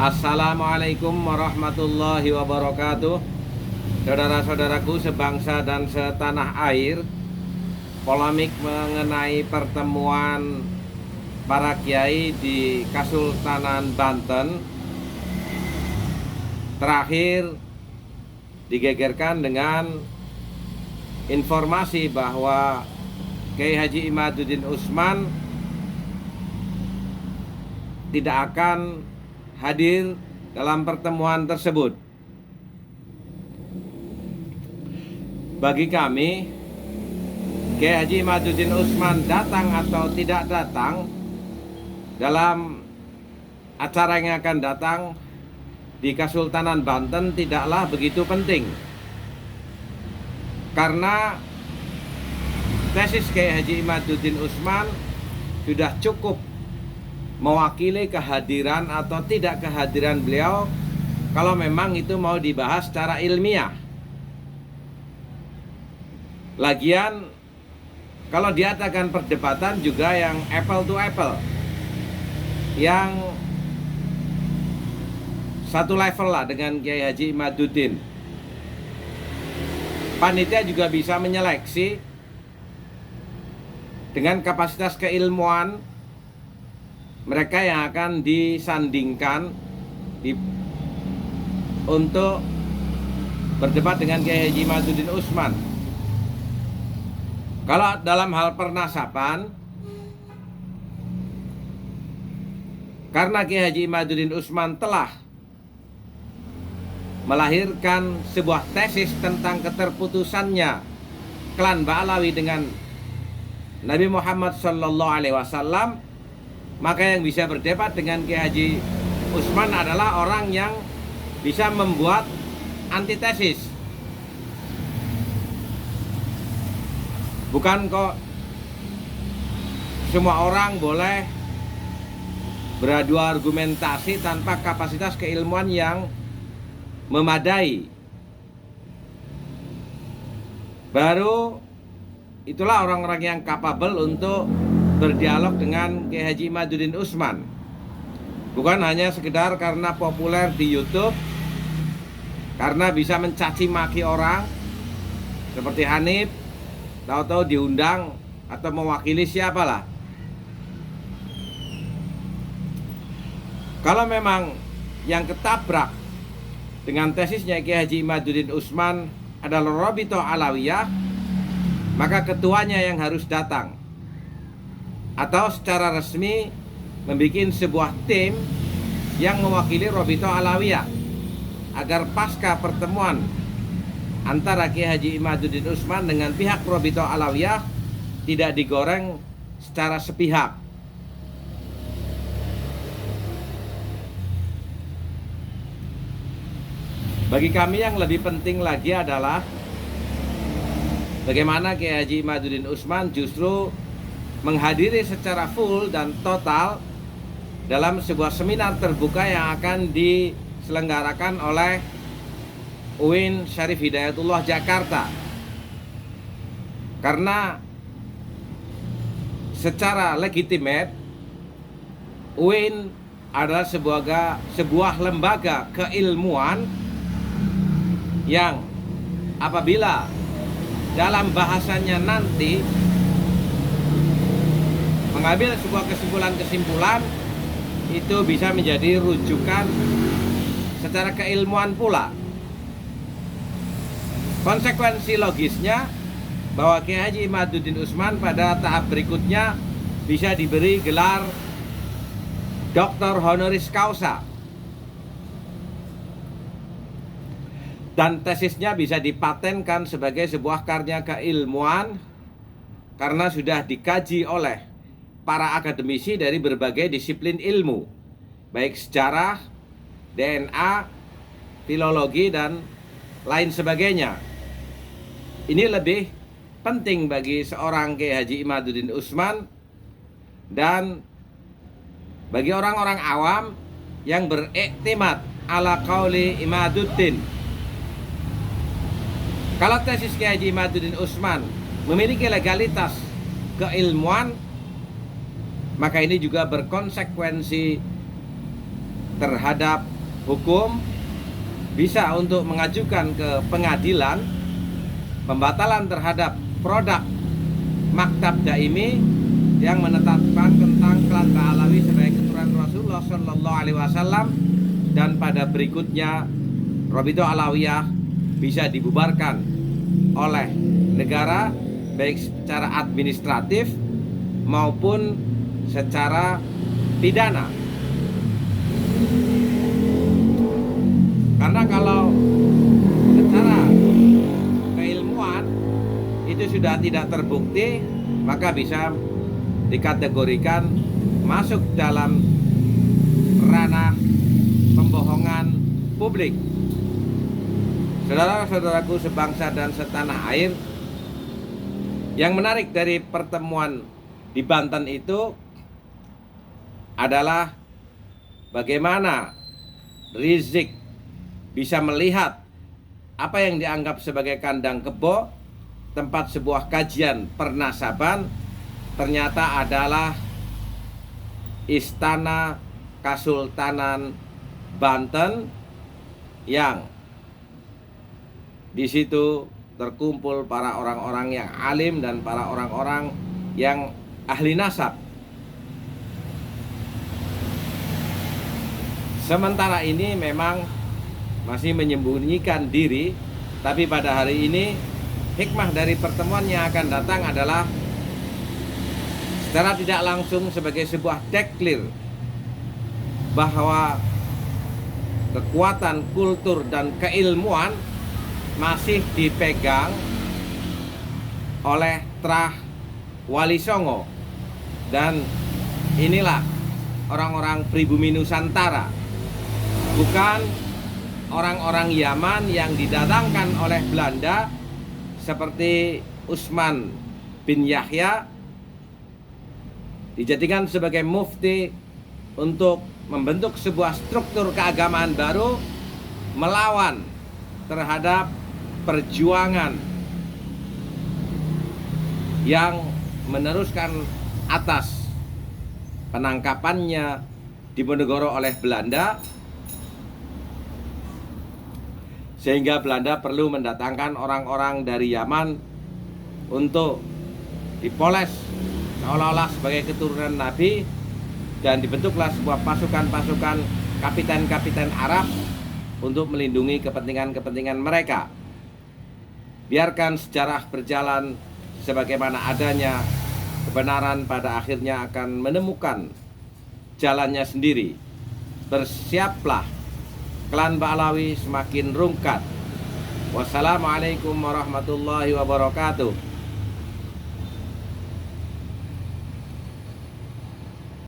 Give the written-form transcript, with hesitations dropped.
Assalamualaikum warahmatullahi wabarakatuh. Saudara-saudaraku sebangsa dan setanah air, polemik mengenai pertemuan para kiai di Kasultanan Banten terakhir digegerkan dengan informasi bahwa Kiai Haji Imaduddin Usman tidak akan hadir dalam pertemuan tersebut. Bagi kami, Kiai Haji Imaduddin Usman datang atau tidak datang dalam acara yang akan datang di Kasultanan Banten tidaklah begitu penting, karena tesis Kiai Haji Imaduddin Usman sudah cukup mewakili kehadiran atau tidak kehadiran beliau kalau memang itu mau dibahas secara ilmiah. Lagian kalau diadakan perdebatan juga yang apple to apple, yang satu level lah dengan Kiai Haji Imaduddin, panitia juga bisa menyeleksi dengan kapasitas keilmuan mereka yang akan disandingkan untuk berdebat dengan Kiai Haji Imaduddin Usman. Kalau dalam hal pernasaban, karena Kiai Haji Imaduddin Usman telah melahirkan sebuah tesis tentang keterputusannya klan Ba'alawi dengan Nabi Muhammad SAW, maka yang bisa berdebat dengan Kiai Haji Usman adalah orang yang bisa membuat antitesis. Bukan kok semua orang boleh beradu argumentasi tanpa kapasitas keilmuan yang memadai. Baru itulah orang-orang yang kapabel untuk berdialog dengan Kiai Haji Imaduddin Usman. Bukan hanya sekedar karena populer di YouTube, karena bisa mencaci maki orang seperti Hanif, tahu-tahu diundang atau mewakili siapalah. Kalau memang yang ketabrak dengan tesisnya Kiai Haji Imaduddin Usman adalah Rabithah Alawiyah, maka ketuanya yang harus datang, atau secara resmi membuat sebuah tim yang mewakili Rabithah Alawiyah, agar pasca pertemuan antara Kiai Haji Imaduddin Usman dengan pihak Rabithah Alawiyah tidak digoreng secara sepihak. Bagi kami yang lebih penting lagi adalah bagaimana Kiai Haji Imaduddin Usman justru menghadiri secara full dan total dalam sebuah seminar terbuka yang akan diselenggarakan oleh UIN Syarif Hidayatullah Jakarta. Karena secara legitimate UIN adalah sebuah lembaga keilmuan yang apabila dalam bahasanya nanti mengambil sebuah kesimpulan-kesimpulan, itu bisa menjadi rujukan secara keilmuan pula. Konsekuensi logisnya bahwa Kiai Haji Imaduddin Usman pada tahap berikutnya bisa diberi gelar Dr. Honoris Causa, dan tesisnya bisa dipatenkan sebagai sebuah karya keilmuan karena sudah dikaji oleh para akademisi dari berbagai disiplin ilmu, baik sejarah, DNA, filologi, dan lain sebagainya. Ini lebih penting bagi seorang Kiai Haji Imaduddin Usman dan bagi orang-orang awam yang beriktimat ala qauli Imaduddin. Kalau tesis Kiai Haji Imaduddin Usman memiliki legalitas keilmuan, maka ini juga berkonsekuensi terhadap hukum, bisa untuk mengajukan ke pengadilan pembatalan terhadap produk Maktab Daimi yang menetapkan tentang klan Ba'alawi sebagai keturunan Rasulullah Shallallahu Alaihi Wasallam, dan pada berikutnya Rabithah Alawiyah bisa dibubarkan oleh negara baik secara administratif maupun secara pidana. Karena kalau secara keilmuan itu sudah tidak terbukti, maka bisa dikategorikan masuk dalam ranah pembohongan publik. Saudara-saudaraku sebangsa dan setanah air, yang menarik dari pertemuan di Banten itu adalah bagaimana Rizik bisa melihat apa yang dianggap sebagai kandang kebo, tempat sebuah kajian pernasaban, ternyata adalah Istana Kasultanan Banten, yang di situ terkumpul para orang-orang yang alim dan para orang-orang yang ahli nasab. Sementara ini memang masih menyembunyikan diri, tapi pada hari ini hikmah dari pertemuan yang akan datang adalah secara tidak langsung sebagai sebuah deklir bahwa kekuatan kultur dan keilmuan masih dipegang oleh Trah Wali Songo, dan inilah orang-orang pribumi Nusantara, bukan orang-orang Yaman yang didatangkan oleh Belanda seperti Utsman bin Yahya, dijadikan sebagai mufti untuk membentuk sebuah struktur keagamaan baru melawan terhadap perjuangan yang meneruskan atas penangkapannya Diponegoro oleh Belanda, sehingga Belanda perlu mendatangkan orang-orang dari Yaman untuk dipoles seolah-olah sebagai keturunan Nabi, dan dibentuklah sebuah pasukan-pasukan kapiten-kapiten Arab untuk melindungi kepentingan-kepentingan mereka. Biarkan sejarah berjalan sebagaimana adanya, kebenaran pada akhirnya akan menemukan jalannya sendiri. Bersiaplah, klan Ba'alawi semakin rungkat. Wassalamualaikum warahmatullahi wabarakatuh.